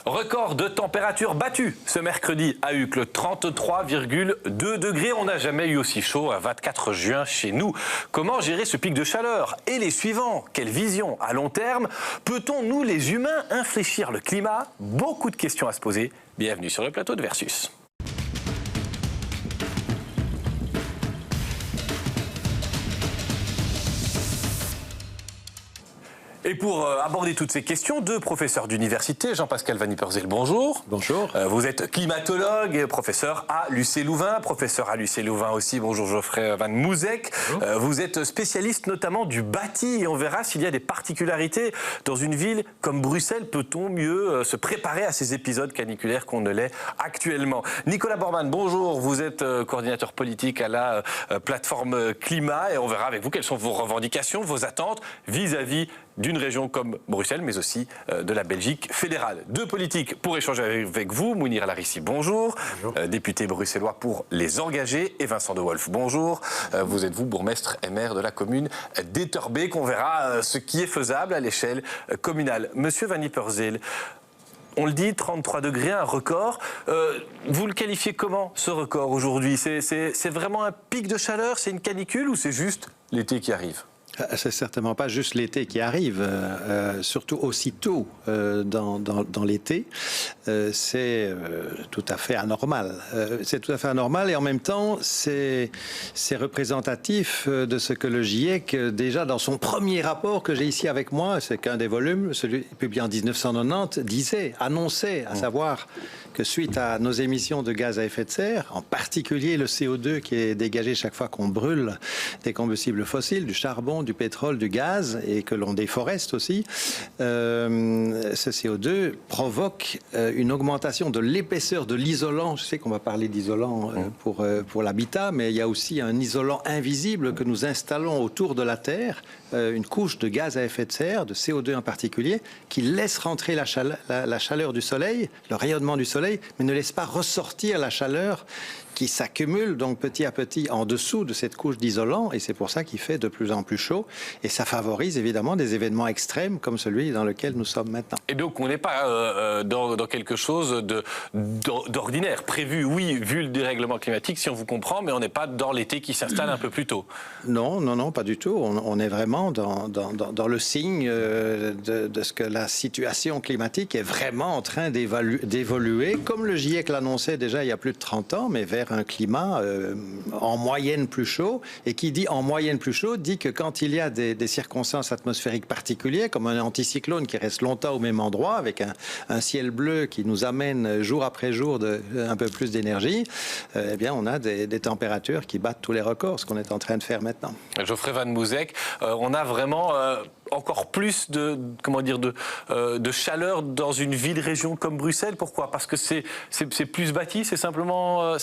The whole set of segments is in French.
Record de température battue ce mercredi à Uccle, 33,2 degrés. On n'a jamais eu aussi chaud un 24 juin chez nous. Comment gérer ce pic de chaleur? Et les suivants, quelle vision à long terme? Peut-on, nous les humains, infléchir le climat? Beaucoup de questions à se poser. Bienvenue sur le plateau de Versus. Et pour aborder toutes ces questions, deux professeurs d'université, Jean-Pascal Van Ypersele, bonjour. Bonjour. Vous êtes climatologue et professeur à l'UC Louvain, professeur à l'UC Louvain aussi, bonjour Geoffrey Van Mouzek. Vous êtes spécialiste notamment du bâti et on verra s'il y a des particularités dans une ville comme Bruxelles. Peut-on mieux se préparer à ces épisodes caniculaires qu'on ne l'est actuellement? Nicolas Bormann, bonjour, vous êtes coordinateur politique à la plateforme Climat et on verra avec vous quelles sont vos revendications, vos attentes vis-à-vis d'une région comme Bruxelles, mais aussi de la Belgique fédérale. Deux politiques pour échanger avec vous. Mounir El Harissi, bonjour. Député bruxellois pour Les Engagés. Et Vincent De Wolf, bonjour. Vous êtes bourgmestre et maire de la commune d'Etterbeek. On verra ce qui est faisable à l'échelle communale. Monsieur Van Ypersele, on le dit, 33 degrés, un record. Vous le qualifiez comment, ce record, aujourd'hui? C'est vraiment un pic de chaleur? C'est une canicule ou c'est juste l'été qui arrive? C'est certainement pas juste l'été qui arrive, surtout aussitôt dans l'été. C'est tout à fait anormal. C'est tout à fait anormal et en même temps, c'est représentatif de ce que le GIEC, déjà dans son premier rapport que j'ai ici avec moi, c'est qu'un des volumes, celui publié en 1990, annonçait, à savoir que suite à nos émissions de gaz à effet de serre, en particulier le CO2 qui est dégagé chaque fois qu'on brûle des combustibles fossiles, du charbon, du pétrole, du gaz, et que l'on déforeste aussi, ce CO2 provoque une augmentation de l'épaisseur de l'isolant. Je sais qu'on va parler d'isolant pour l'habitat, mais il y a aussi un isolant invisible que nous installons autour de la Terre, une couche de gaz à effet de serre, de CO2 en particulier, qui laisse rentrer la chaleur du soleil, le rayonnement du soleil, mais ne laisse pas ressortir la chaleur qui s'accumule donc petit à petit en dessous de cette couche d'isolant, et c'est pour ça qu'il fait de plus en plus chaud, et ça favorise évidemment des événements extrêmes comme celui dans lequel nous sommes maintenant. Et donc on n'est pas dans quelque chose d'ordinaire, prévu, oui, vu le dérèglement climatique, si on vous comprend, mais on n'est pas dans l'été qui s'installe un peu plus tôt. Non, pas du tout. On est vraiment dans le signe de ce que la situation climatique est vraiment en train d'évoluer, comme le GIEC l'annonçait déjà il y a plus de 30 ans, mais vers un climat en moyenne plus chaud. Et qui dit en moyenne plus chaud dit que quand il y a des circonstances atmosphériques particulières, comme un anticyclone qui reste longtemps au même endroit, avec un ciel bleu qui nous amène jour après jour un peu plus d'énergie, eh bien on a des températures qui battent tous les records, ce qu'on est en train de faire maintenant. Geoffrey Van Mouzek, on a vraiment encore plus de chaleur dans une ville-région comme Bruxelles. Pourquoi? Parce que c'est plus bâti, c'est simplement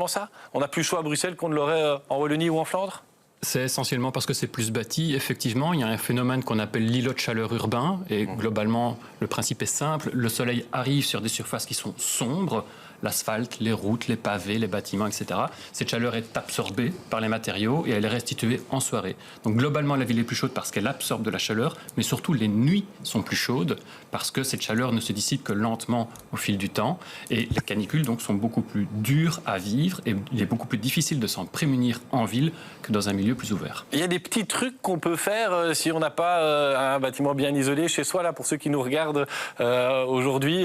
ça? On a plus chaud à Bruxelles qu'on ne l'aurait en Wallonie ou en Flandre? C'est essentiellement parce que c'est plus bâti. Effectivement, il y a un phénomène qu'on appelle l'îlot de chaleur urbain. Et globalement, le principe est simple. Le soleil arrive sur des surfaces qui sont sombres. L'asphalte, les routes, les pavés, les bâtiments, etc. Cette chaleur est absorbée par les matériaux et elle est restituée en soirée. Donc globalement, la ville est plus chaude parce qu'elle absorbe de la chaleur, mais surtout les nuits sont plus chaudes parce que cette chaleur ne se dissipe que lentement au fil du temps. Et les canicules donc sont beaucoup plus dures à vivre et il est beaucoup plus difficile de s'en prémunir en ville que dans un milieu plus ouvert. Il y a des petits trucs qu'on peut faire si on n'a pas un bâtiment bien isolé chez soi, là, pour ceux qui nous regardent aujourd'hui.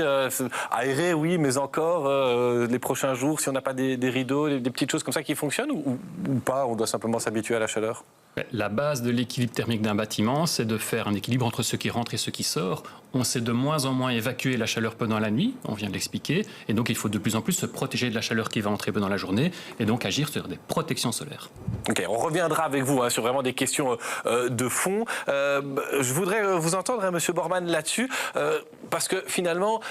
Aérer, oui, mais encore les prochains jours, si on n'a pas des rideaux, des petites choses comme ça qui fonctionnent ou pas? On doit simplement s'habituer à la chaleur? La base de l'équilibre thermique d'un bâtiment, c'est de faire un équilibre entre ce qui rentre et ce qui sort. On sait de moins en moins évacuer la chaleur pendant la nuit, on vient de l'expliquer, et donc il faut de plus en plus se protéger de la chaleur qui va entrer pendant la journée, et donc agir sur des protections solaires. Ok, on reviendra avec vous sur vraiment des questions de fond. Je voudrais vous entendre, Monsieur Bormann, là-dessus, parce que finalement,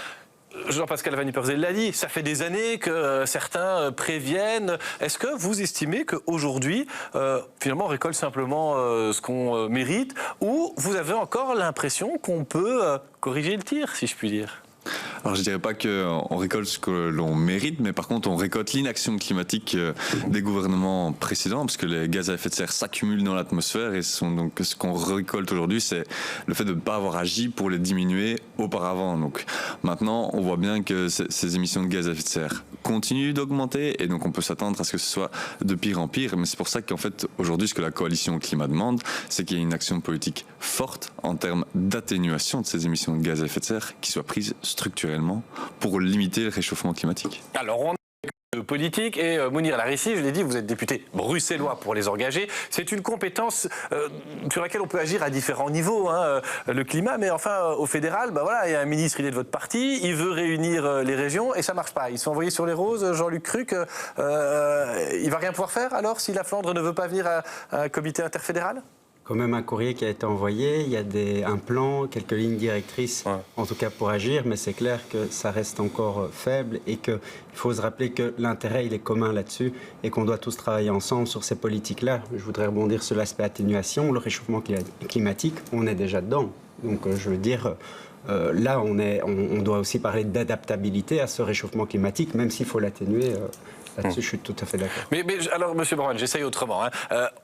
Jean-Pascal Van Ypersele l'a dit, ça fait des années que certains préviennent. Est-ce que vous estimez qu'aujourd'hui, finalement, on récolte simplement ce qu'on mérite, ou vous avez encore l'impression qu'on peut corriger le tir, si je puis dire? Alors je dirais pas qu'on récolte ce que l'on mérite, mais par contre on récolte l'inaction climatique des gouvernements précédents, parce que les gaz à effet de serre s'accumulent dans l'atmosphère et donc ce qu'on récolte aujourd'hui, c'est le fait de ne pas avoir agi pour les diminuer auparavant. Donc maintenant, on voit bien que ces émissions de gaz à effet de serre continuent d'augmenter et donc on peut s'attendre à ce que ce soit de pire en pire. Mais c'est pour ça qu'en fait aujourd'hui, ce que la coalition climat demande, c'est qu'il y ait une action politique forte en termes d'atténuation de ces émissions de gaz à effet de serre qui soit prise structurellement pour limiter le réchauffement climatique. Alors on politique et Mounir Larissi, je l'ai dit, vous êtes député bruxellois pour les engager. C'est une compétence sur laquelle on peut agir à différents niveaux, hein, le climat, mais enfin au fédéral, bah voilà, il y a un ministre, il est de votre parti, il veut réunir les régions et ça marche pas. Ils sont envoyés sur les roses, Jean-Luc Cruc, il va rien pouvoir faire alors si la Flandre ne veut pas venir à un comité interfédéral ? Quand même un courrier qui a été envoyé, il y a un plan, quelques lignes directrices, en tout cas pour agir, mais c'est clair que ça reste encore faible et qu'il faut se rappeler que l'intérêt, il est commun là-dessus et qu'on doit tous travailler ensemble sur ces politiques-là. Je voudrais rebondir sur l'aspect atténuation, le réchauffement climatique, on est déjà dedans. Donc je veux dire, là on doit aussi parler d'adaptabilité à ce réchauffement climatique, même s'il faut l'atténuer. Là-dessus, je suis tout à fait d'accord. Mais alors, Monsieur Brown, j'essaye autrement. Hein.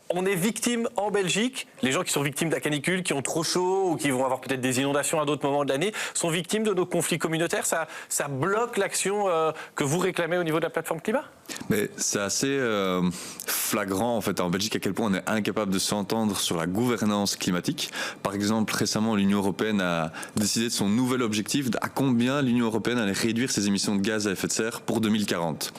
On est victime en Belgique, les gens qui sont victimes de la canicule, qui ont trop chaud ou qui vont avoir peut-être des inondations à d'autres moments de l'année, sont victimes de nos conflits communautaires. Ça bloque l'action que vous réclamez au niveau de la plateforme climat ? Mais c'est assez flagrant en fait en Belgique à quel point on est incapable de s'entendre sur la gouvernance climatique. Par exemple, récemment, l'Union européenne a décidé de son nouvel objectif, à combien l'Union européenne allait réduire ses émissions de gaz à effet de serre pour 2040.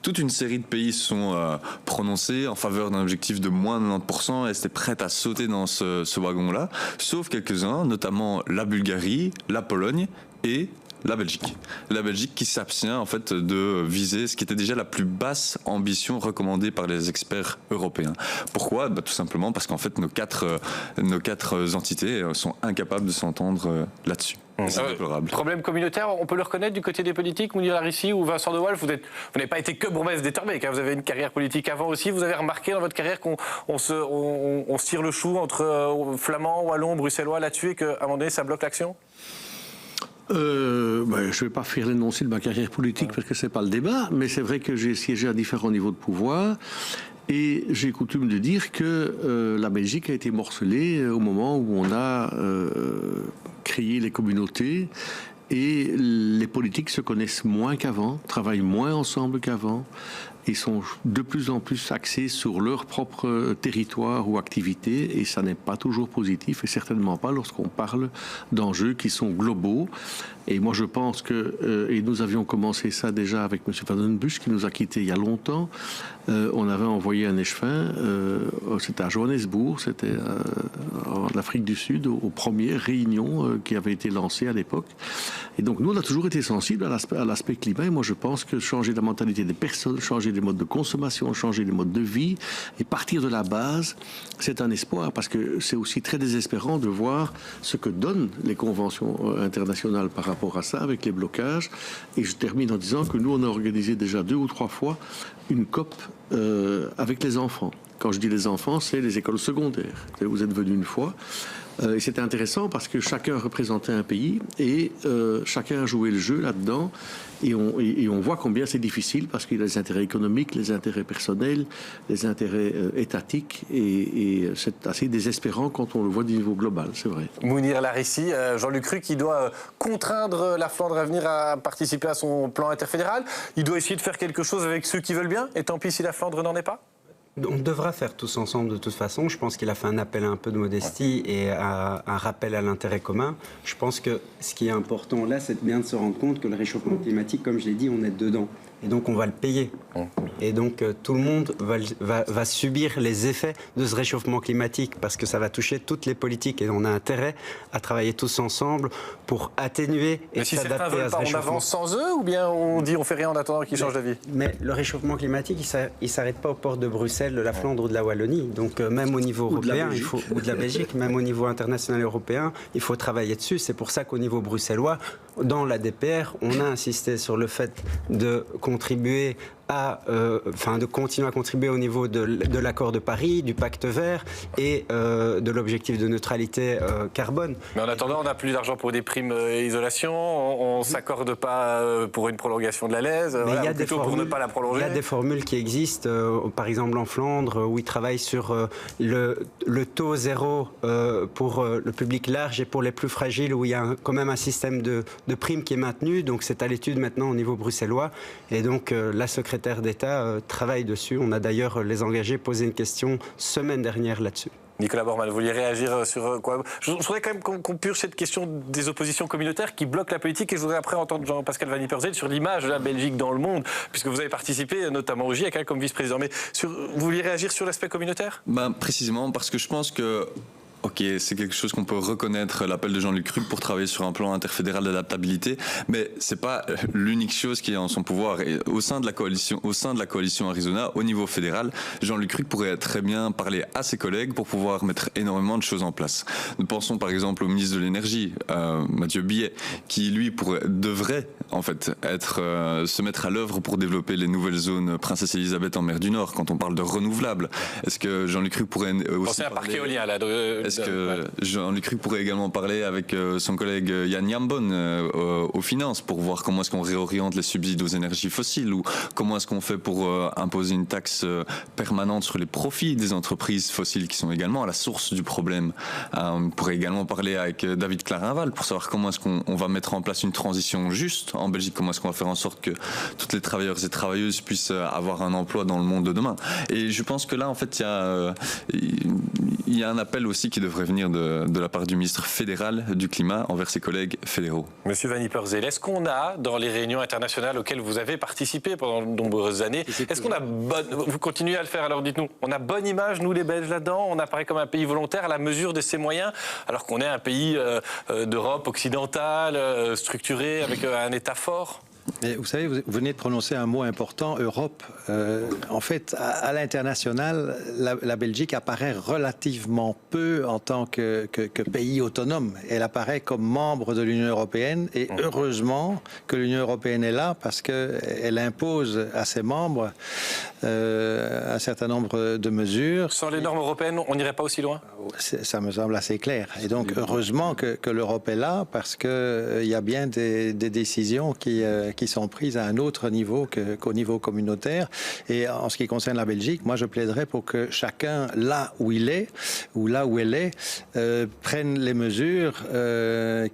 Toute une série de pays se sont prononcés en faveur d'un objectif de moins de 90% et étaient prêts à sauter dans ce wagon-là, sauf quelques-uns, notamment la Bulgarie, la Pologne et la Belgique. La Belgique qui s'abstient en fait de viser ce qui était déjà la plus basse ambition recommandée par les experts européens. Pourquoi ? Tout simplement parce qu'en fait nos quatre entités sont incapables de s'entendre là-dessus. C'est déplorable. Problème communautaire, on peut le reconnaître du côté des politiques, Mounir Larissi ou Vincent De Waal, vous n'avez pas été que bourgmestre d'Etterbeek, hein, vous avez une carrière politique avant aussi. Vous avez remarqué dans votre carrière qu'on se tire le chou entre flamands, wallons, bruxellois là-dessus et qu'à un moment donné ça bloque l'action ? Je ne vais pas faire l'énoncé de ma carrière politique parce que ce n'est pas le débat, mais c'est vrai que j'ai siégé à différents niveaux de pouvoir et j'ai coutume de dire que la Belgique a été morcelée au moment où on a créé les communautés et les politiques se connaissent moins qu'avant, travaillent moins ensemble qu'avant et sont de plus en plus axés sur leur propre territoire ou activité et ça n'est pas toujours positif et certainement pas lorsqu'on parle d'enjeux qui sont globaux. Et moi je pense que, et nous avions commencé ça déjà avec M. Van den Busch qui nous a quittés il y a longtemps, on avait envoyé un échevin, c'était à Johannesburg, c'était en Afrique du Sud, aux premières réunions qui avaient été lancées à l'époque. Et donc nous on a toujours été sensibles à l'aspect climat et moi je pense que changer la mentalité des personnes, changer les modes de consommation, changer les modes de vie et partir de la base, c'est un espoir parce que c'est aussi très désespérant de voir ce que donnent les conventions internationales par rapport à ça avec les blocages. Et je termine en disant que nous on a organisé déjà 2 ou 3 fois une COP avec les enfants. Quand je dis les enfants, c'est les écoles secondaires. Vous êtes venus une fois. Et c'était intéressant parce que chacun représentait un pays et chacun a joué le jeu là-dedans. Et on voit combien c'est difficile parce qu'il y a les intérêts économiques, les intérêts personnels, les intérêts étatiques. Et c'est assez désespérant quand on le voit du niveau global, c'est vrai. Mounir Larissi, Jean-Luc Cruc, qui doit contraindre la Flandre à venir à participer à son plan interfédéral. Il doit essayer de faire quelque chose avec ceux qui veulent bien. Et tant pis si la Flandre n'en est pas. On devra faire tous ensemble de toute façon. Je pense qu'il a fait un appel à un peu de modestie et un rappel à l'intérêt commun. Je pense que ce qui est important là, c'est bien de se rendre compte que le réchauffement climatique, comme je l'ai dit, on est dedans. Et donc on va le payer. Et donc tout le monde va subir les effets de ce réchauffement climatique parce que ça va toucher toutes les politiques et on a intérêt à travailler tous ensemble pour atténuer et s'adapter à ce réchauffement. Mais si certains veulent pas, on avance sans eux ou bien on dit on fait rien en attendant qu'ils changent d'avis ? Mais le réchauffement climatique, il s'arrête pas aux portes de Bruxelles, de la Flandre ou de la Wallonie. Donc même au niveau européen, ou de la Belgique, même au niveau international européen, il faut travailler dessus. C'est pour ça qu'au niveau bruxellois, dans la DPR, on a insisté sur le fait de contribuer de continuer à contribuer au niveau de l'accord de Paris, du pacte vert et de l'objectif de neutralité carbone. Mais en attendant, on n'a plus d'argent pour des primes isolation, on ne s'accorde pas pour une prolongation de la LES, voilà, plutôt pour ne pas la prolonger. Il y a des formules qui existent, par exemple en Flandre, où ils travaillent sur le taux zéro pour le public large et pour les plus fragiles, où il y a quand même un système de primes qui est maintenu. Donc c'est à l'étude maintenant au niveau bruxellois. Et donc la secrétaire d'État travaille dessus. On a d'ailleurs les engagés posé une question semaine dernière là-dessus. Nicolas Bormann, vous vouliez réagir sur quoi? Je voudrais quand même qu'on purge cette question des oppositions communautaires qui bloquent la politique, et je voudrais après entendre Jean-Pascal Van Ypersel sur l'image de la Belgique dans le monde, puisque vous avez participé notamment au GIEC comme vice-président. Mais vous vouliez réagir sur l'aspect communautaire? Précisément parce que je pense que ok, c'est quelque chose qu'on peut reconnaître, l'appel de Jean-Luc Ruck pour travailler sur un plan interfédéral d'adaptabilité, mais c'est pas l'unique chose qui est en son pouvoir. Et au sein de la coalition Arizona, au niveau fédéral, Jean-Luc Ruck pourrait très bien parler à ses collègues pour pouvoir mettre énormément de choses en place. Nous pensons par exemple au ministre de l'Énergie, Mathieu Billet, qui lui devrait en fait se mettre à l'œuvre pour développer les nouvelles zones Princesse Elisabeth en mer du Nord. Quand on parle de renouvelables, est-ce que Jean-Luc Ruck pourrait aussi pensez à un parc éolien là. Est-ce que Jean-Luc Ruck pourrait également parler avec son collègue Yann Yambon aux finances pour voir comment est-ce qu'on réoriente les subsides aux énergies fossiles, ou comment est-ce qu'on fait pour imposer une taxe permanente sur les profits des entreprises fossiles qui sont également à la source du problème. On pourrait également parler avec David Clarinval pour savoir comment est-ce qu'on va mettre en place une transition juste en Belgique, comment est-ce qu'on va faire en sorte que toutes les travailleurs et travailleuses puissent avoir un emploi dans le monde de demain. Et je pense que là, en fait, il y a un appel aussi qui devrait venir de la part du ministre fédéral du climat envers ses collègues fédéraux. Monsieur Van Ypersel, est-ce qu'on a, dans les réunions internationales auxquelles vous avez participé pendant de nombreuses années, est-ce qu'on a vous continuez à le faire, alors dites-nous, on a bonne image, nous les Belges, là-dedans, on apparaît comme un pays volontaire à la mesure de ses moyens, alors qu'on est un pays d'Europe occidentale, structuré, avec un État fort? Mais vous savez, vous venez de prononcer un mot important, Europe. En fait, à l'international, la Belgique apparaît relativement peu en tant que pays autonome. Elle apparaît comme membre de l'Union européenne, et heureusement que l'Union européenne est là, parce qu'elle impose à ses membres un certain nombre de mesures. Sans les normes européennes, on n'irait pas aussi loin? Ça me semble assez clair. Et donc, heureusement que l'Europe est là, parce qu'il y a bien des décisions qui sont prises à un autre niveau qu'au niveau communautaire. Et en ce qui concerne la Belgique, moi je plaiderais pour que chacun, là où il est, ou là où elle est, prenne les mesures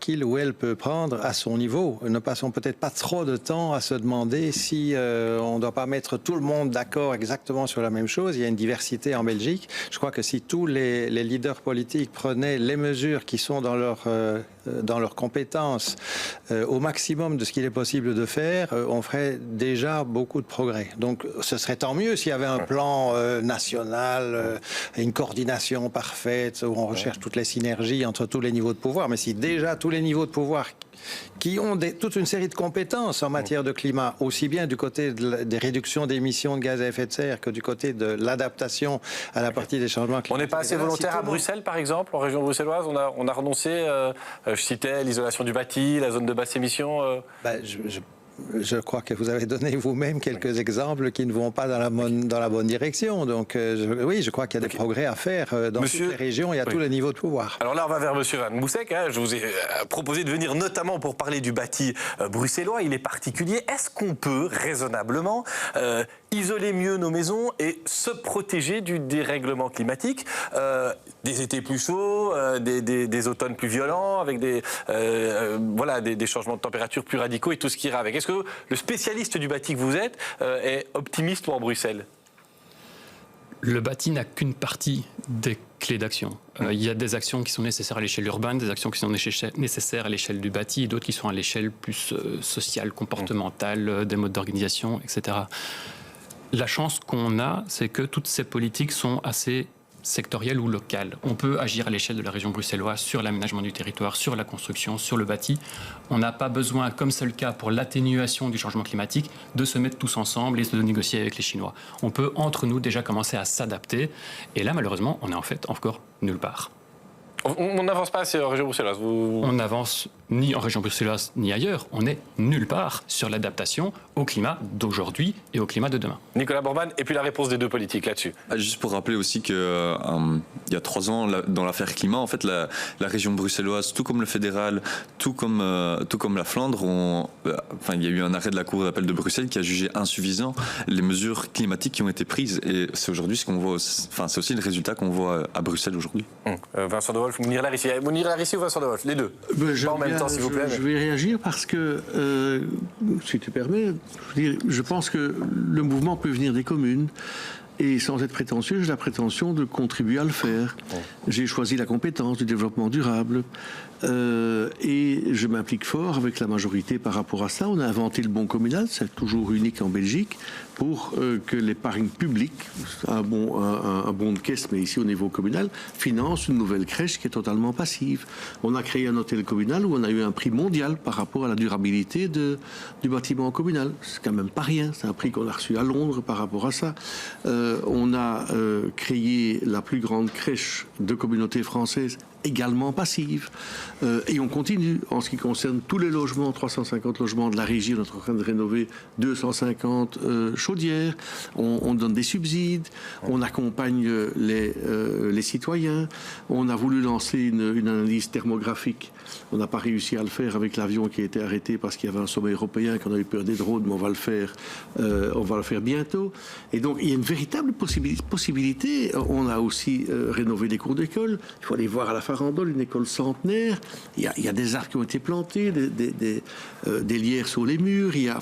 qu'il ou elle peut prendre à son niveau. Ne passons peut-être pas trop de temps à se demander si on ne doit pas mettre tout le monde d'accord exactement sur la même chose. Il y a une diversité en Belgique. Je crois que si tous les leaders politiques prenaient les mesures qui sont dans leurs compétences au maximum de ce qu'il est possible de faire, on ferait déjà beaucoup de progrès. Donc ce serait tant mieux s'il y avait un plan national, une coordination parfaite, où on recherche toutes les synergies entre tous les niveaux de pouvoir. Mais si déjà tous les niveaux de pouvoir qui ont toute une série de compétences en matière de climat, aussi bien du côté des réductions d'émissions de gaz à effet de serre que du côté de l'adaptation à la partie des changements climatiques. On n'est pas assez volontaire à Bruxelles, par exemple, en région bruxelloise. On a renoncé, je citais l'isolation du bâti, la zone de basse émission. Je crois que vous avez donné vous-même quelques exemples qui ne vont pas dans la bonne direction. Donc oui, je crois qu'il y a des progrès à faire dans toutes les régions et à tous les niveaux de pouvoir. Alors là, on va vers M. Van Mousek. Je vous ai proposé de venir notamment pour parler du bâti bruxellois. Il est particulier. Est-ce qu'on peut raisonnablement isoler mieux nos maisons et se protéger du dérèglement climatique, des étés plus chauds, des automnes plus violents, avec des changements de température plus radicaux et tout ce qui ira avec? Est-ce que le spécialiste du bâti que vous êtes est optimiste pour Bruxelles? Le bâti n'a qu'une partie des clés d'action. Il y a des actions qui sont nécessaires à l'échelle urbaine, des actions qui sont nécessaires à l'échelle du bâti, et d'autres qui sont à l'échelle plus sociale, comportementale, des modes d'organisation, etc. La chance qu'on a, c'est que toutes ces politiques sont assez sectorielles ou locales. On peut agir à l'échelle de la région bruxelloise sur l'aménagement du territoire, sur la construction, sur le bâti. On n'a pas besoin, comme c'est le cas pour l'atténuation du changement climatique, de se mettre tous ensemble et de négocier avec les Chinois. On peut, entre nous, déjà commencer à s'adapter. Et là, malheureusement, on est en fait encore nulle part. On n'avance pas assez en région bruxelloise. On avance ni en région bruxelloise, ni ailleurs. On n'est nulle part sur l'adaptation au climat d'aujourd'hui et au climat de demain. Nicolas Bormann, et puis la réponse des deux politiques là-dessus. Juste pour rappeler aussi qu'il y a 3 ans, dans l'affaire climat, en fait, la région bruxelloise, tout comme le fédéral, tout comme la Flandre, il y a eu un arrêt de la Cour d'appel de Bruxelles qui a jugé insuffisant les mesures climatiques qui ont été prises. Et c'est aujourd'hui ce qu'on voit, c'est aussi le résultat qu'on voit à Bruxelles aujourd'hui. Vincent De Wolf, Mounir Lahrissi. Mounir Lahrissi ou Vincent De Wolf, les deux. Pas en même temps, s'il vous plaît. Je vais réagir parce que, si tu permets, je pense que le mouvement peut venir des communes. Et sans être prétentieux, j'ai la prétention de contribuer à le faire. J'ai choisi la compétence du développement durable et je m'implique fort avec la majorité par rapport à ça. On a inventé le bon communal, c'est toujours unique en Belgique, pour que l'épargne publique, un bon de caisse, mais ici au niveau communal, finance une nouvelle crèche qui est totalement passive. On a créé un hôtel communal où on a eu un prix mondial par rapport à la durabilité du bâtiment communal. C'est quand même pas rien, c'est un prix qu'on a reçu à Londres par rapport à ça. On a créé la plus grande crèche de communauté française, également passive. Et on continue en ce qui concerne tous les logements, 350 logements de la régie. On est en train de rénover 250 chaudières. On donne des subsides. On accompagne les citoyens. On a voulu lancer une analyse thermographique. On n'a pas réussi à le faire avec l'avion qui a été arrêté parce qu'il y avait un sommet européen, qu'on a eu peur des drones, mais on va le faire bientôt. Et donc, il y a une véritable possibilité. On a aussi rénové les cours d'école. Il faut aller voir à la Farandole, une école centenaire. Il y a des arbres qui ont été plantés, des lierres sur les murs, il y a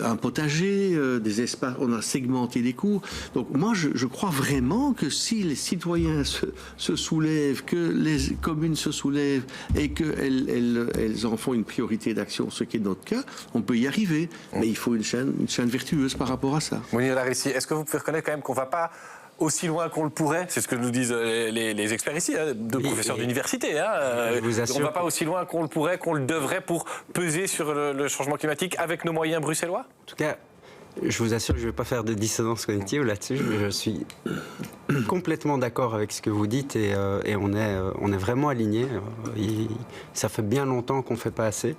un potager, des espaces. On a segmenté les cours. Donc, moi, je crois vraiment que si les citoyens se soulèvent, que les communes se soulèvent et qu'elles en font une priorité d'action, ce qui est notre cas, on peut y arriver. Mais il faut une chaîne vertueuse par rapport à ça. Mounir Lahrissi, est-ce que vous pouvez reconnaître quand même qu'on ne va pas aussi loin qu'on le pourrait? C'est ce que nous disent les experts ici, deux professeurs d'université. On ne va pas aussi loin qu'on le pourrait, qu'on le devrait pour peser sur le changement climatique avec nos moyens bruxellois? En tout cas, je vous assure que je ne vais pas faire de dissonance cognitive là-dessus. Je suis complètement d'accord avec ce que vous dites et on est vraiment alignés. Ça fait bien longtemps qu'on ne fait pas assez.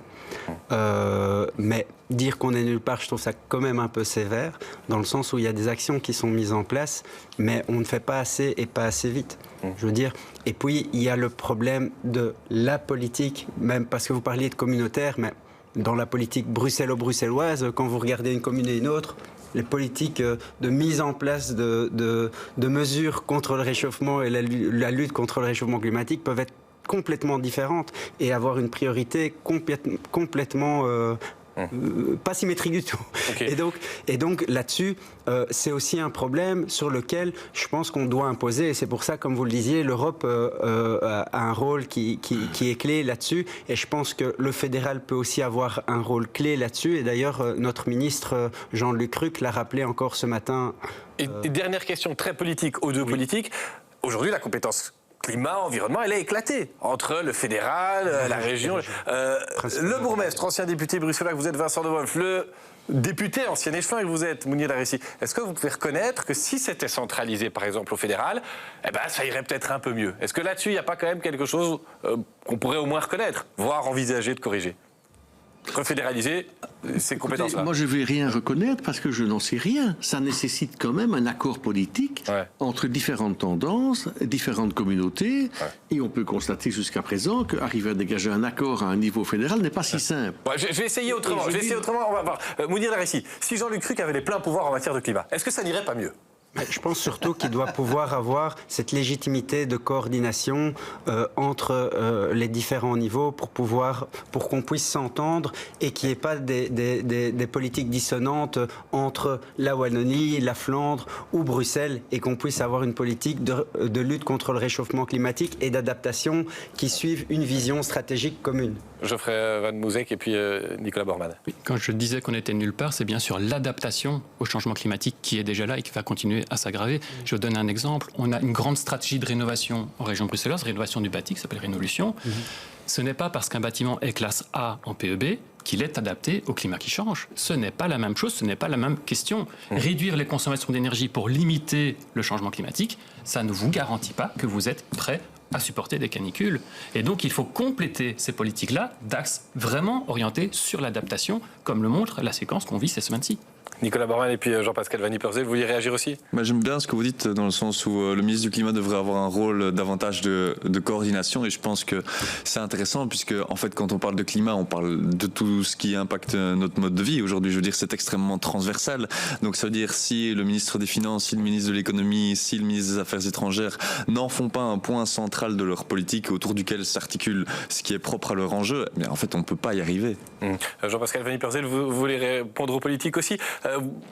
Mais dire qu'on est nulle part, je trouve ça quand même un peu sévère, dans le sens où il y a des actions qui sont mises en place, mais on ne fait pas assez et pas assez vite. Je veux dire. Et puis, il y a le problème de la politique, même parce que vous parliez de communautaire, mais dans la politique bruxello-bruxelloise, quand vous regardez une commune et une autre, les politiques de mise en place de mesures contre le réchauffement et la lutte contre le réchauffement climatique peuvent être complètement différentes et avoir une priorité complètement pas symétrique du tout. Okay. Et donc là-dessus, c'est aussi un problème sur lequel je pense qu'on doit imposer. Et c'est pour ça, comme vous le disiez, l'Europe a un rôle qui est clé là-dessus. Et je pense que le fédéral peut aussi avoir un rôle clé là-dessus. Et d'ailleurs, notre ministre Jean-Luc Ruck l'a rappelé encore ce matin. Et dernière question très politique aux deux politiques. Aujourd'hui, la compétence climat, environnement, elle est éclatée entre le fédéral, la région. Le bourgmestre, ancien député bruxellois que vous êtes, Vincent De Wolf, le député, ancien échevin que vous êtes, Mounir Lahrissi, est-ce que vous pouvez reconnaître que si c'était centralisé, par exemple, au fédéral, ça irait peut-être un peu mieux? Est-ce que là-dessus, il n'y a pas quand même quelque chose qu'on pourrait au moins reconnaître, voire envisager de corriger? Refédéraliser ces compétences-là. Moi, je ne vais rien reconnaître parce que je n'en sais rien. Ça nécessite quand même un accord politique entre différentes tendances, différentes communautés. Et on peut constater jusqu'à présent qu'arriver à dégager un accord à un niveau fédéral n'est pas si simple. Je vais essayer autrement. On va voir. Mounir Lahrissi, si Jean-Luc Ruck avait les pleins pouvoirs en matière de climat, est-ce que ça n'irait pas mieux? Je pense surtout qu'il doit pouvoir avoir cette légitimité de coordination entre les différents niveaux pour qu'on puisse s'entendre et qu'il n'y ait pas des politiques dissonantes entre la Wallonie, la Flandre ou Bruxelles et qu'on puisse avoir une politique de lutte contre le réchauffement climatique et d'adaptation qui suive une vision stratégique commune. Geoffrey Van Moezek et puis Nicolas Bormann. Oui, quand je disais qu'on était nulle part, c'est bien sur l'adaptation au changement climatique qui est déjà là et qui va continuer à s'aggraver. Je vous donne un exemple. On a une grande stratégie de rénovation en région bruxelloise, rénovation du bâti qui s'appelle Rénolution. Ce n'est pas parce qu'un bâtiment est classe A en PEB qu'il est adapté au climat qui change. Ce n'est pas la même chose, ce n'est pas la même question. Réduire les consommations d'énergie pour limiter le changement climatique, ça ne vous garantit pas que vous êtes prêt à supporter des canicules. Et donc, il faut compléter ces politiques-là d'axes vraiment orientés sur l'adaptation, comme le montre la séquence qu'on vit ces semaines-ci. Nicolas Borman et puis Jean-Pascal Van Ypersel, vous voulez réagir aussi? J'aime bien ce que vous dites dans le sens où le ministre du Climat devrait avoir un rôle davantage de coordination, et je pense que c'est intéressant puisque en fait quand on parle de climat, on parle de tout ce qui impacte notre mode de vie. Aujourd'hui, je veux dire, c'est extrêmement transversal. Donc ça veut dire si le ministre des Finances, si le ministre de l'Économie, si le ministre des Affaires étrangères n'en font pas un point central de leur politique autour duquel s'articule ce qui est propre à leur enjeu, mais en fait on ne peut pas y arriver. Jean-Pascal Van Ypersel, vous voulez répondre aux politiques aussi?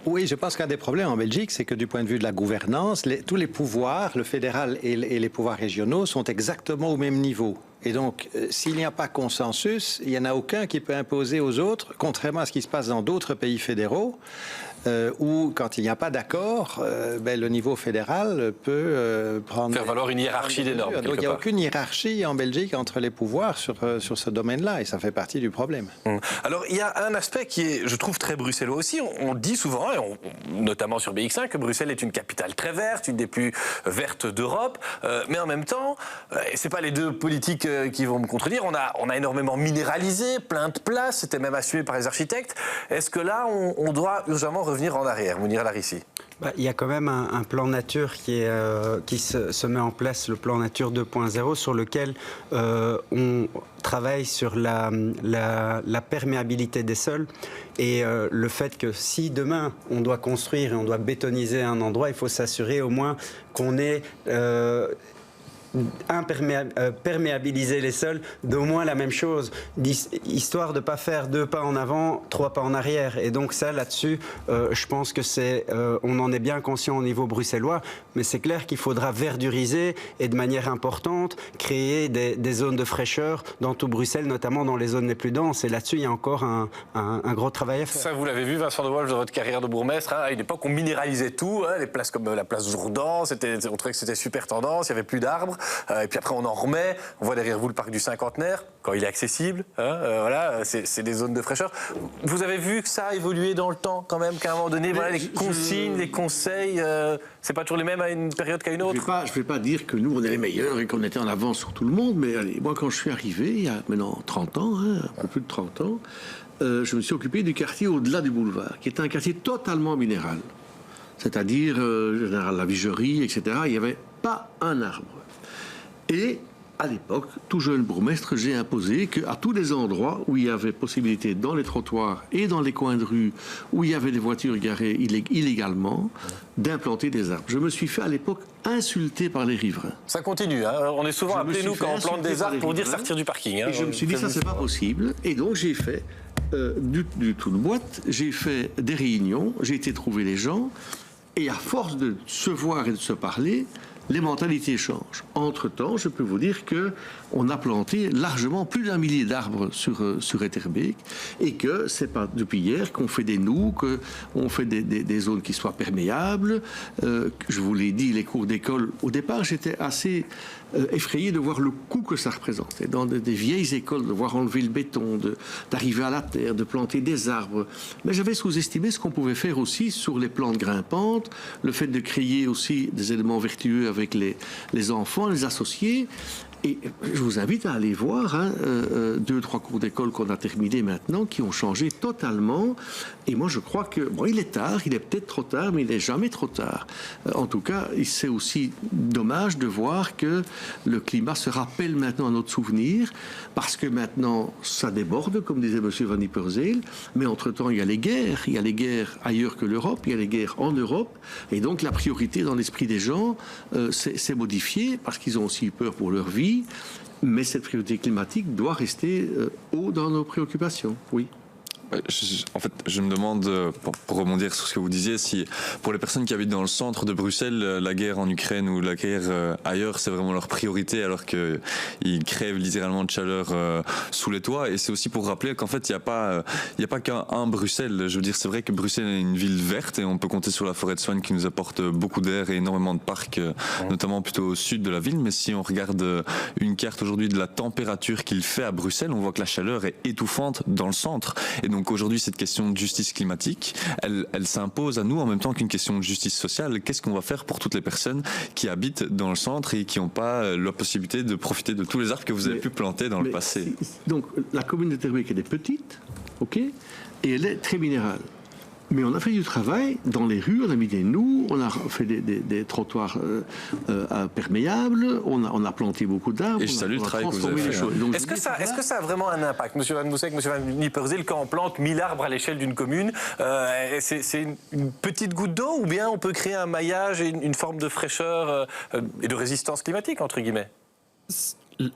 Oui, je pense qu'un des problèmes en Belgique, c'est que du point de vue de la gouvernance, tous les pouvoirs, le fédéral et les pouvoirs régionaux, sont exactement au même niveau. Et donc, s'il n'y a pas consensus, il n'y en a aucun qui peut imposer aux autres, contrairement à ce qui se passe dans d'autres pays fédéraux, où quand il n'y a pas d'accord, le niveau fédéral peut prendre... Faire valoir une hiérarchie des normes. Donc il n'y a aucune hiérarchie en Belgique entre les pouvoirs sur ce domaine-là, et ça fait partie du problème. Alors il y a un aspect qui est, je trouve, très bruxellois aussi. On dit souvent, et notamment sur BX1, que Bruxelles est une capitale très verte, une des plus vertes d'Europe, mais en même temps, et c'est pas les deux politiques qui vont me contredire, on a énormément minéralisé, plein de places, c'était même assumé par les architectes. Est-ce que là, on doit urgemment revenir en arrière, Mounir Larissi? Il y a quand même un plan nature qui se met en place, le plan nature 2.0, sur lequel on travaille sur la perméabilité des sols et le fait que si demain on doit construire et on doit bétoniser un endroit, il faut s'assurer au moins qu'on ait... perméabiliser les sols d'au moins la même chose, histoire de ne pas faire 2 pas en avant, 3 pas en arrière. Et donc ça, là-dessus, je pense que on en est bien conscient au niveau bruxellois, mais c'est clair qu'il faudra verduriser et de manière importante créer des zones de fraîcheur dans tout Bruxelles, notamment dans les zones les plus denses. Et là-dessus, il y a encore un gros travail à faire. Ça, vous l'avez vu, Vincent de Wolf, dans votre carrière de bourgmestre, à une époque, on minéralisait tout, les places comme la place Jourdan, on trouvait que c'était super tendance, il n'y avait plus d'arbres. Et puis après on en remet, on voit derrière vous le parc du Cinquantenaire, quand il est accessible, voilà, c'est des zones de fraîcheur. Vous avez vu que ça a évolué dans le temps quand même, qu'à un moment donné, voilà, les consignes, les conseils, c'est pas toujours les mêmes à une période qu'à une autre? Je vais pas dire que nous on est les meilleurs et qu'on était en avance sur tout le monde, mais allez, moi quand je suis arrivé, il y a maintenant 30 ans, un peu plus de 30 ans, je me suis occupé du quartier au-delà du boulevard, qui était un quartier totalement minéral. C'est-à-dire, Général Lavigerie, etc., il n'y avait pas un arbre. Et à l'époque, tout jeune bourgmestre, j'ai imposé qu'à tous les endroits où il y avait possibilité, dans les trottoirs et dans les coins de rue, où il y avait des voitures garées illégalement, d'implanter des arbres. Je me suis fait à l'époque insulter par les riverains. Ça continue, hein. On est souvent appelés, nous, quand on plante des arbres pour dire sortir du parking. Et je me suis dit, ça, c'est pas possible. Et donc, j'ai fait du tout de boîte, j'ai fait des réunions, j'ai été trouver les gens, et à force de se voir et de se parler, les mentalités changent. Entre-temps, je peux vous dire qu'on a planté largement plus d'1 millier d'arbres sur Etterbeek et que c'est pas depuis hier qu'on fait des noues, qu'on fait des zones qui soient perméables. Je vous l'ai dit, les cours d'école, au départ, j'étais assez effrayé de voir le coût que ça représentait. Dans des vieilles écoles, de voir enlever le béton, d'arriver à la terre, de planter des arbres. Mais j'avais sous-estimé ce qu'on pouvait faire aussi sur les plantes grimpantes, le fait de créer aussi des éléments vertueux avec les enfants, les associés. Et je vous invite à aller voir 2-3 cours d'école qu'on a terminés maintenant, qui ont changé totalement. Et moi, je crois que, bon, il est tard, il est peut-être trop tard, mais il n'est jamais trop tard. En tout cas, c'est aussi dommage de voir que le climat se rappelle maintenant à notre souvenir, parce que maintenant, ça déborde, comme disait M. Van Ypersel, mais entre-temps, il y a les guerres ailleurs que l'Europe, il y a les guerres en Europe, et donc la priorité dans l'esprit des gens s'est modifiée, parce qu'ils ont aussi eu peur pour leur vie. Mais cette priorité climatique doit rester haut dans nos préoccupations, oui. En fait, je me demande, pour rebondir sur ce que vous disiez, si pour les personnes qui habitent dans le centre de Bruxelles, la guerre en Ukraine ou la guerre ailleurs, c'est vraiment leur priorité, alors qu'ils crèvent littéralement de chaleur sous les toits. Et c'est aussi pour rappeler qu'en fait, il n'y a pas qu'un Bruxelles. Je veux dire, c'est vrai que Bruxelles est une ville verte et on peut compter sur la forêt de Soignes qui nous apporte beaucoup d'air et énormément de parcs, notamment plutôt au sud de la ville. Mais si on regarde une carte aujourd'hui de la température qu'il fait à Bruxelles, on voit que la chaleur est étouffante dans le centre. Et Donc aujourd'hui, cette question de justice climatique, elle s'impose à nous en même temps qu'une question de justice sociale. Qu'est-ce qu'on va faire pour toutes les personnes qui habitent dans le centre et qui n'ont pas la possibilité de profiter de tous les arbres que vous avez pu planter dans le passé? Donc la commune d'Etterbeek, elle est petite, ok, et elle est très minérale. Mais on a fait du travail dans les rues, on a mis des noues, on a fait des trottoirs perméables, on a planté beaucoup d'arbres. Et je salue le travail que vous avez fait. Est-ce que ça a vraiment un impact, Monsieur Van Mousek, Monsieur Van Nieperzeel, quand on plante 1000 arbres à l'échelle d'une commune, c'est une petite goutte d'eau, ou bien on peut créer un maillage et une forme de fraîcheur et de résistance climatique, entre guillemets?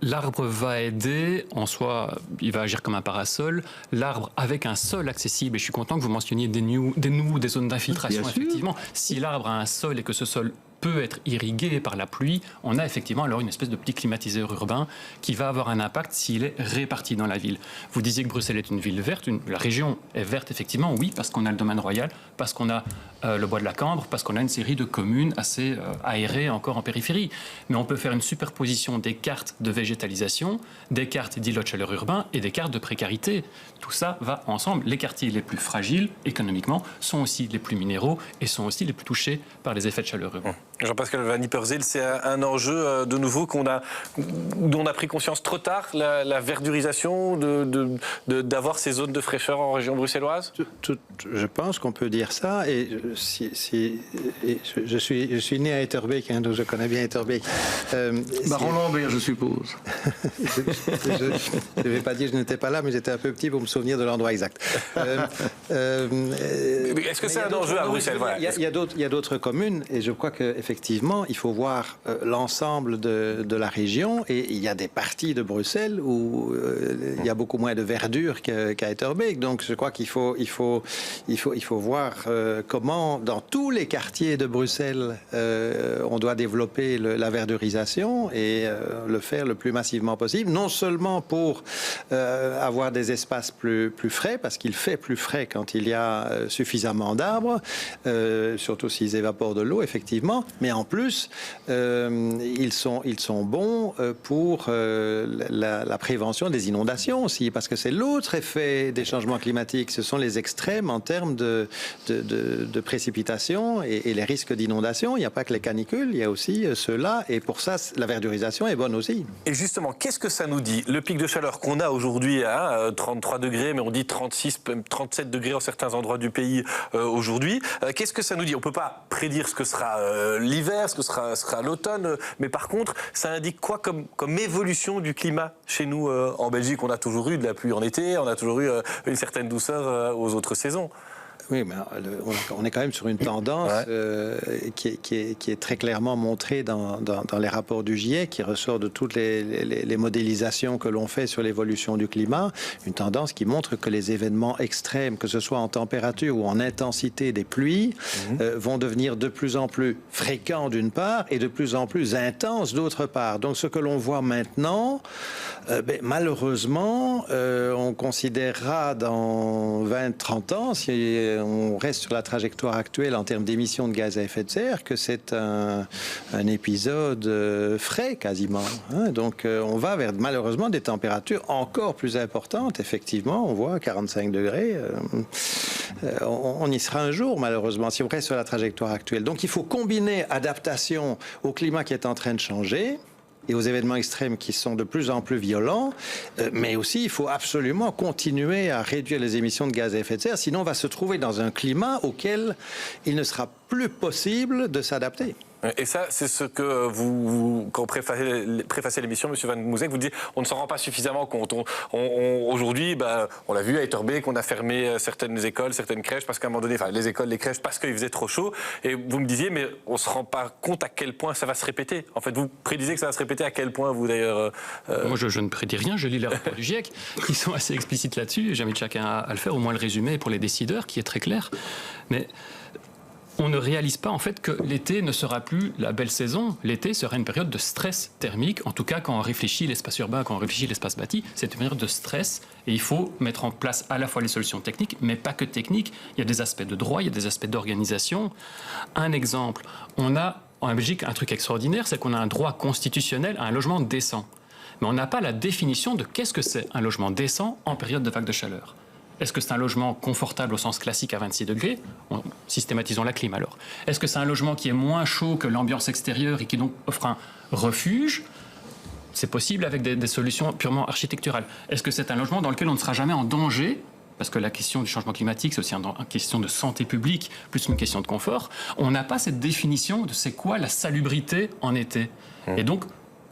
L'arbre va aider, en soi, il va agir comme un parasol. L'arbre avec un sol accessible, et je suis content que vous mentionniez des noues, des zones d'infiltration, effectivement. Si l'arbre a un sol et que ce sol peut être irrigué par la pluie, on a effectivement alors une espèce de petit climatiseur urbain qui va avoir un impact s'il est réparti dans la ville. Vous disiez que Bruxelles est une ville verte, la région est verte effectivement, oui, parce qu'on a le domaine royal, parce qu'on a le bois de la Cambre, parce qu'on a une série de communes assez aérées encore en périphérie. Mais on peut faire une superposition des cartes de végétalisation, des cartes d'îlots de chaleur urbain et des cartes de précarité. Tout ça va ensemble. Les quartiers les plus fragiles économiquement sont aussi les plus minéraux et sont aussi les plus touchés par les effets de chaleur urbain. Jean-Pascal Van Nieperzeel, c'est un enjeu de nouveau dont on a pris conscience trop tard, la verdurisation, d'avoir ces zones de fraîcheur en région bruxelloise? Je pense qu'on peut dire ça. Et je suis né à Etterbeek, donc je connais bien Etterbeek. Baron Lambert, je suppose. Je ne vais pas dire que je n'étais pas là, mais j'étais un peu petit pour me souvenir de l'endroit exact. Est-ce que c'est un enjeu à Bruxelles? Il y a d'autres communes, et je crois qu'effectivement, il faut voir l'ensemble de la région, et il y a des parties de Bruxelles où il y a beaucoup moins de verdure qu'à Etterbeek. Donc je crois qu'il faut voir comment, dans tous les quartiers de Bruxelles, on doit développer la verdurisation et le faire le plus massivement possible, non seulement pour avoir des espaces plus frais, parce qu'il fait plus frais quand il y a suffisamment d'arbres, surtout s'ils évaporent de l'eau, effectivement, mais en plus, ils sont bons pour la prévention des inondations aussi, parce que c'est l'autre effet des changements climatiques, ce sont les extrêmes en termes de précipitations et les risques d'inondation. Il n'y a pas que les canicules, il y a aussi ceux-là, et pour ça, la verdurisation est bonne aussi. Et justement, qu'est-ce que ça nous dit? Le pic de chaleur qu'on a aujourd'hui à 33 degrés, mais on dit 36, 37 degrés en certains endroits du pays aujourd'hui, qu'est-ce que ça nous dit? On ne peut pas prédire ce que sera l'hiver, ce que sera l'automne, mais par contre, ça indique quoi comme évolution du climat chez nous en Belgique? On a toujours eu de la pluie en été, on a toujours eu une certaine douceur aux autres saisons. Oui, mais on est quand même sur une tendance qui est très clairement montrée dans les rapports du GIEC, qui ressort de toutes les modélisations que l'on fait sur l'évolution du climat, une tendance qui montre que les événements extrêmes, que ce soit en température ou en intensité des pluies, vont devenir de plus en plus fréquents d'une part et de plus en plus intenses d'autre part. Donc ce que l'on voit maintenant, malheureusement, on considérera dans 20-30 ans, si on reste sur la trajectoire actuelle en termes d'émissions de gaz à effet de serre, que c'est un épisode frais quasiment. Donc on va vers malheureusement des températures encore plus importantes. Effectivement, on voit 45 degrés. On y sera un jour malheureusement si on reste sur la trajectoire actuelle. Donc il faut combiner adaptation au climat qui est en train de changer et aux événements extrêmes qui sont de plus en plus violents, mais aussi il faut absolument continuer à réduire les émissions de gaz à effet de serre, sinon on va se trouver dans un climat auquel il ne sera plus possible de s'adapter. Et ça, c'est ce que quand vous préfacez l'émission, Monsieur Van Mousek, vous dites, on ne s'en rend pas suffisamment compte. Aujourd'hui, on l'a vu à Etterbeek, on a fermé certaines écoles, certaines crèches, parce qu'à un moment donné, les écoles, les crèches, parce qu'il faisait trop chaud. Et vous me disiez, mais on ne se rend pas compte à quel point ça va se répéter. En fait, vous prédisez que ça va se répéter à quel point, vous d'ailleurs... Moi, je ne prédis rien, je lis les rapports du GIEC. Ils sont assez explicites là-dessus. J'invite chacun à le faire, au moins le résumé pour les décideurs, qui est très clair. Mais... on ne réalise pas en fait que l'été ne sera plus la belle saison. L'été sera une période de stress thermique. En tout cas, quand on réfléchit l'espace urbain, quand on réfléchit l'espace bâti, c'est une période de stress. Et il faut mettre en place à la fois les solutions techniques, mais pas que techniques. Il y a des aspects de droit, il y a des aspects d'organisation. Un exemple, on a en Belgique un truc extraordinaire, c'est qu'on a un droit constitutionnel à un logement décent. Mais on n'a pas la définition de qu'est-ce que c'est un logement décent en période de vague de chaleur. Est-ce que c'est un logement confortable au sens classique à 26 degrés? Systématisons la clim alors. Est-ce que c'est un logement qui est moins chaud que l'ambiance extérieure et qui donc offre un refuge? C'est possible avec des solutions purement architecturales. Est-ce que c'est un logement dans lequel on ne sera jamais en danger? Parce que la question du changement climatique, c'est aussi une question de santé publique, plus une question de confort. On n'a pas cette définition de c'est quoi la salubrité en été. Et donc,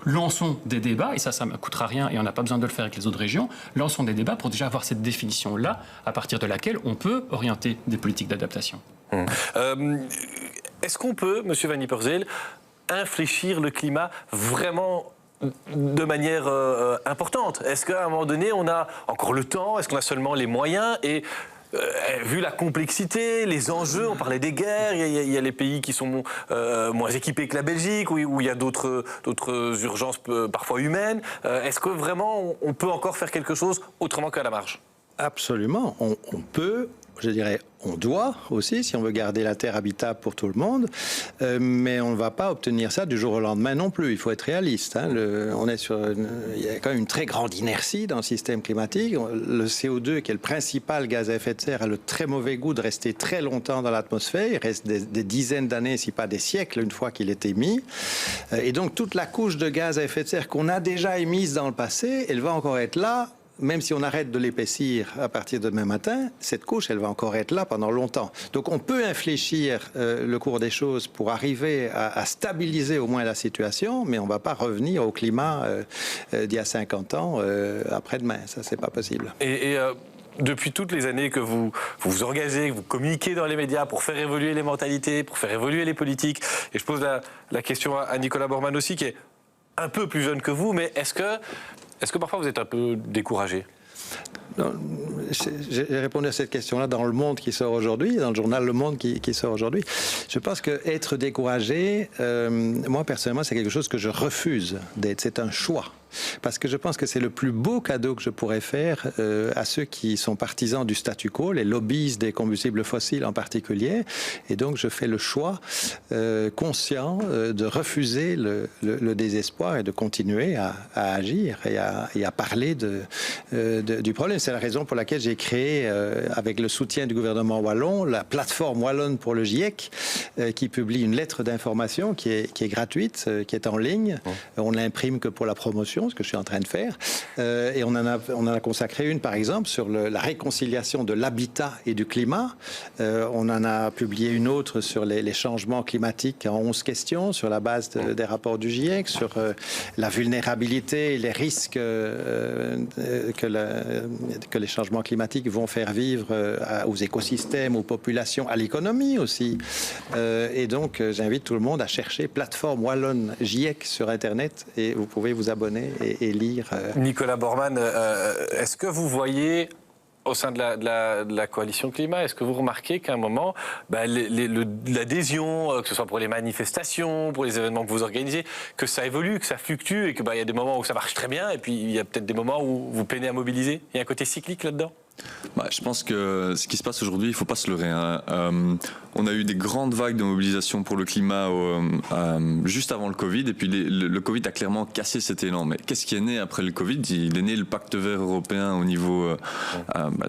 lançons des débats, et ça ne coûtera rien et on n'a pas besoin de le faire avec les autres régions, lançons des débats pour déjà avoir cette définition-là, à partir de laquelle on peut orienter des politiques d'adaptation. Est-ce qu'on peut, M. Van Ypersele, infléchir le climat vraiment de manière importante? Est-ce qu'à un moment donné, on a encore le temps? Est-ce qu'on a seulement les moyens? Et vu la complexité, les enjeux, on parlait des guerres, il y a les pays qui sont moins équipés que la Belgique, où il y a d'autres urgences parfois humaines. Est-ce que vraiment on peut encore faire quelque chose autrement qu'à la marge? Absolument, on peut, je dirais, on doit aussi, si on veut garder la Terre habitable pour tout le monde, mais on ne va pas obtenir ça du jour au lendemain non plus. Il faut être réaliste. Hein. Il y a quand même une très grande inertie dans le système climatique. Le CO2, qui est le principal gaz à effet de serre, a le très mauvais goût de rester très longtemps dans l'atmosphère. Il reste des dizaines d'années, si pas des siècles, une fois qu'il est émis. Et donc toute la couche de gaz à effet de serre qu'on a déjà émise dans le passé, elle va encore être là. Même si on arrête de l'épaissir à partir de demain matin, cette couche, elle va encore être là pendant longtemps. Donc on peut infléchir le cours des choses pour arriver à stabiliser au moins la situation, mais on ne va pas revenir au climat d'il y a 50 ans après-demain. Ça, c'est pas possible. Depuis toutes les années que vous vous engagez, que vous communiquez dans les médias pour faire évoluer les mentalités, pour faire évoluer les politiques, et je pose la question à Nicolas Bormann aussi, qui est un peu plus jeune que vous, mais est-ce que parfois vous êtes un peu découragé? Non, j'ai répondu à cette question-là dans Le Monde qui sort aujourd'hui, dans le journal Le Monde qui sort aujourd'hui. Je pense qu'être découragé, moi personnellement, c'est quelque chose que je refuse d'être. C'est un choix. Parce que je pense que c'est le plus beau cadeau que je pourrais faire à ceux qui sont partisans du statu quo, les lobbyistes des combustibles fossiles en particulier. Et donc, je fais le choix conscient de refuser le désespoir et de continuer à agir et à parler du problème. C'est la raison pour laquelle j'ai créé, avec le soutien du gouvernement wallon, la plateforme wallonne pour le GIEC, qui publie une lettre d'information qui est gratuite, qui est en ligne. On l'imprime que pour la promotion, ce que je suis en train de faire. Et on en a consacré une, par exemple, sur la réconciliation de l'habitat et du climat. On en a publié une autre sur les changements climatiques en 11 questions, sur la base des rapports du GIEC, sur la vulnérabilité et les risques que les changements climatiques vont faire vivre aux écosystèmes, aux populations, à l'économie aussi. Et donc, j'invite tout le monde à chercher plateforme wallonne GIEC sur Internet et vous pouvez vous abonner et lire. Nicolas Bormann, est-ce que vous voyez au sein de la coalition climat, est-ce que vous remarquez qu'à un moment, l'adhésion, que ce soit pour les manifestations, pour les événements que vous organisez, que ça évolue, que ça fluctue et que y a des moments où ça marche très bien et puis il y a peut-être des moments où vous peinez à mobiliser? Il y a un côté cyclique là-dedans? Je pense que ce qui se passe aujourd'hui, il ne faut pas se leurrer. Hein. On a eu des grandes vagues de mobilisation pour le climat juste avant le Covid, et puis le Covid a clairement cassé cet élan. Mais qu'est-ce qui est né après le Covid? Il est né le pacte vert européen au niveau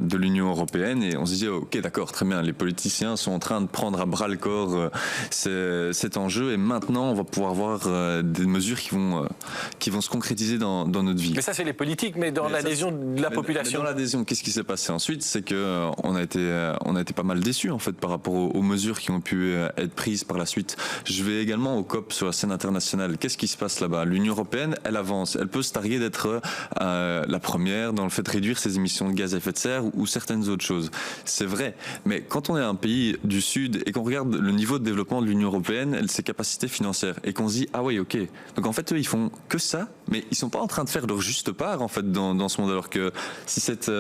de l'Union européenne, et on se disait, ok, d'accord, très bien, les politiciens sont en train de prendre à bras le corps cet enjeu, et maintenant on va pouvoir avoir des mesures qui vont se concrétiser dans notre vie. Mais ça, c'est les politiques, mais dans l'adhésion de la population. Mais dans l'adhésion, qu'est-ce qui s'est passé ensuite? C'est que on a été pas mal déçus en fait par rapport aux mesures qui ont pu être prises par la suite. Je vais également au COP sur la scène internationale. Qu'est-ce qui se passe là-bas? L'Union européenne, elle avance, elle peut se targuer d'être la première dans le fait de réduire ses émissions de gaz à effet de serre ou certaines autres choses. C'est vrai, mais quand on est un pays du Sud et qu'on regarde le niveau de développement de l'Union européenne, ses capacités financières, et qu'on se dit ah oui, ok, donc en fait eux ils font que ça, mais ils sont pas en train de faire leur juste part en fait dans ce monde, alors que si cette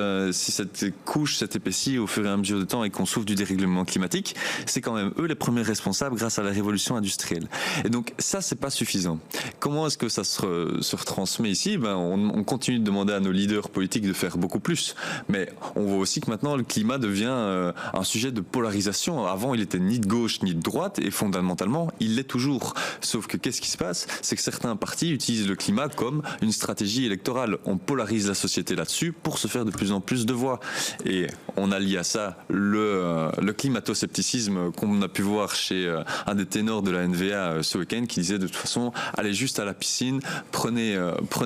couche s'épaissit au fur et à mesure du temps et qu'on souffre du dérèglement climatique, c'est quand même eux les premiers responsables grâce à la révolution industrielle. Et donc ça, c'est pas suffisant. Comment est-ce que ça se retransmet ici? On continue de demander à nos leaders politiques de faire beaucoup plus, mais on voit aussi que maintenant le climat devient un sujet de polarisation. Avant, il était ni de gauche ni de droite, et fondamentalement, il l'est toujours. Sauf que qu'est-ce qui se passe? C'est que certains partis utilisent le climat comme une stratégie électorale. On polarise la société là-dessus pour se faire de plus en plus de voix. froid. Et on allie à ça le climato-scepticisme qu'on a pu voir chez un des ténors de la NVA ce week-end qui disait de toute façon, allez juste à la piscine, prenez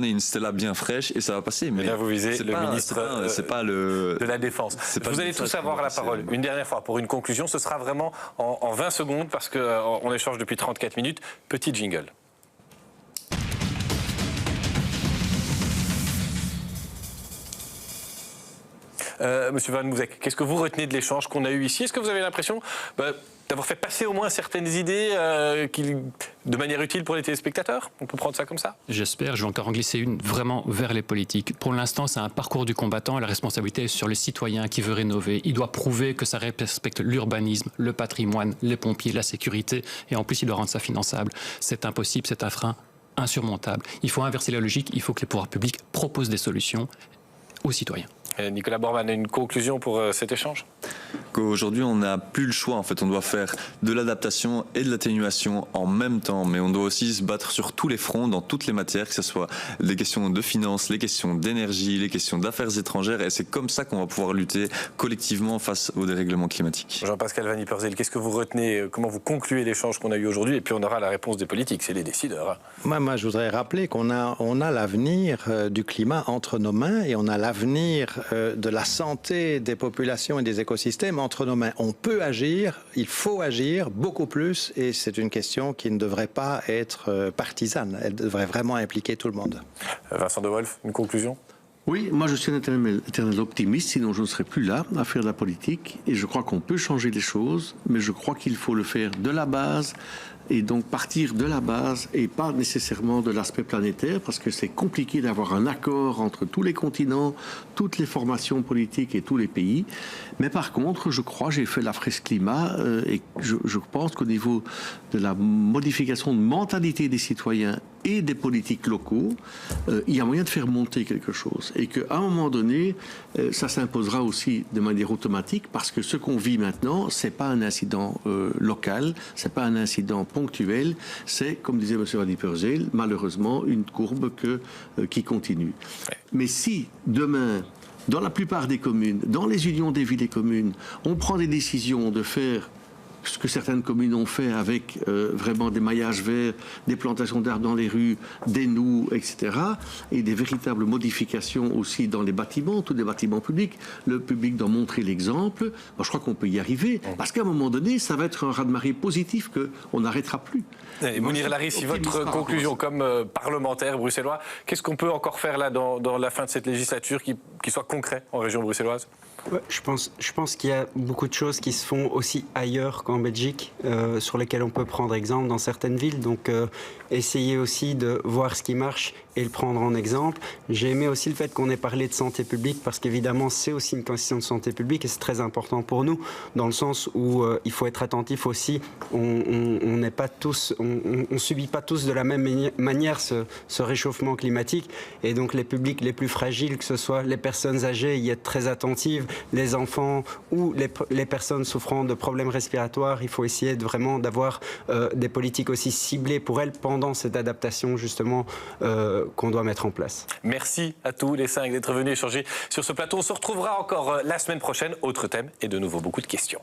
une Stella bien fraîche et ça va passer. Mais là, vous visez le ministre de la Défense. Vous allez tous avoir la parole. Une dernière fois, pour une conclusion, ce sera vraiment en 20 secondes parce qu'on échange depuis 34 minutes. Petit jingle. Monsieur Van Mouzek, qu'est-ce que vous retenez de l'échange qu'on a eu ici? Est-ce que vous avez l'impression d'avoir fait passer au moins certaines idées de manière utile pour les téléspectateurs? On peut prendre ça comme ça? J'espère. Je vais encore en glisser une vraiment vers les politiques. Pour l'instant, c'est un parcours du combattant et la responsabilité est sur le citoyen qui veut rénover. Il doit prouver que ça respecte l'urbanisme, le patrimoine, les pompiers, la sécurité et en plus, il doit rendre ça finançable. C'est impossible, c'est un frein insurmontable. Il faut inverser la logique, il faut que les pouvoirs publics proposent des solutions aux citoyens. Nicolas Bormann, une conclusion pour cet échange? Qu'aujourd'hui, on n'a plus le choix. En fait, on doit faire de l'adaptation et de l'atténuation en même temps. Mais on doit aussi se battre sur tous les fronts, dans toutes les matières, que ce soit les questions de finances, les questions d'énergie, les questions d'affaires étrangères. Et c'est comme ça qu'on va pouvoir lutter collectivement face au dérèglement climatique. Jean-Pascal Van Ypersel, qu'est-ce que vous retenez? Comment vous concluez l'échange qu'on a eu aujourd'hui? Et puis on aura la réponse des politiques, c'est les décideurs. Moi, je voudrais rappeler qu'on a l'avenir du climat entre nos mains et on a l'avenir de la santé des populations et des écosystèmes entre nos mains. On peut agir, il faut agir beaucoup plus et c'est une question qui ne devrait pas être partisane. Elle devrait vraiment impliquer tout le monde. Vincent De Wolf, une conclusion? Oui, moi je suis un éternel optimiste, sinon je ne serais plus là à faire de la politique. Et je crois qu'on peut changer les choses, mais je crois qu'il faut le faire de la base. Et donc partir de la base et pas nécessairement de l'aspect planétaire, parce que c'est compliqué d'avoir un accord entre tous les continents, toutes les formations politiques et tous les pays. Mais par contre, je crois, j'ai fait la fresque climat et je pense qu'au niveau de la modification de mentalité des citoyens et des politiques locaux, il y a moyen de faire monter quelque chose. Et qu'à un moment donné, ça s'imposera aussi de manière automatique, parce que ce qu'on vit maintenant, c'est pas un incident local, c'est pas un incident ponctuel, c'est, comme disait M. Van Ypersel, malheureusement, une courbe qui continue. Mais si, demain, dans la plupart des communes, dans les unions des villes et communes, on prend des décisions de faire ce que certaines communes ont fait avec vraiment des maillages verts, des plantations d'arbres dans les rues, des noues, etc. Et des véritables modifications aussi dans les bâtiments, tous les bâtiments publics. Le public doit montrer l'exemple. Moi, je crois qu'on peut y arriver. Parce qu'à un moment donné, ça va être un raz-de-marée positif qu'on n'arrêtera plus. Et Mounir Larisse, votre conclusion comme parlementaire bruxellois, qu'est-ce qu'on peut encore faire là dans la fin de cette législature qui soit concret en région bruxelloise? Ouais, je pense qu'il y a beaucoup de choses qui se font aussi ailleurs qu'en Belgique, sur lesquelles on peut prendre exemple dans certaines villes. Donc, essayer aussi de voir ce qui marche et le prendre en exemple. J'ai aimé aussi le fait qu'on ait parlé de santé publique, parce qu'évidemment, c'est aussi une question de santé publique et c'est très important pour nous, dans le sens où il faut être attentif aussi. On n'est pas tous, on subit pas tous de la même manière ce réchauffement climatique. Et donc, les publics les plus fragiles, que ce soit les personnes âgées, y être très attentives, les enfants ou les personnes souffrant de problèmes respiratoires, il faut essayer vraiment d'avoir des politiques aussi ciblées pour elles pendant cette adaptation justement qu'on doit mettre en place. Merci à tous les 5 d'être venus échanger sur ce plateau. On se retrouvera encore la semaine prochaine. Autre thème et de nouveau beaucoup de questions.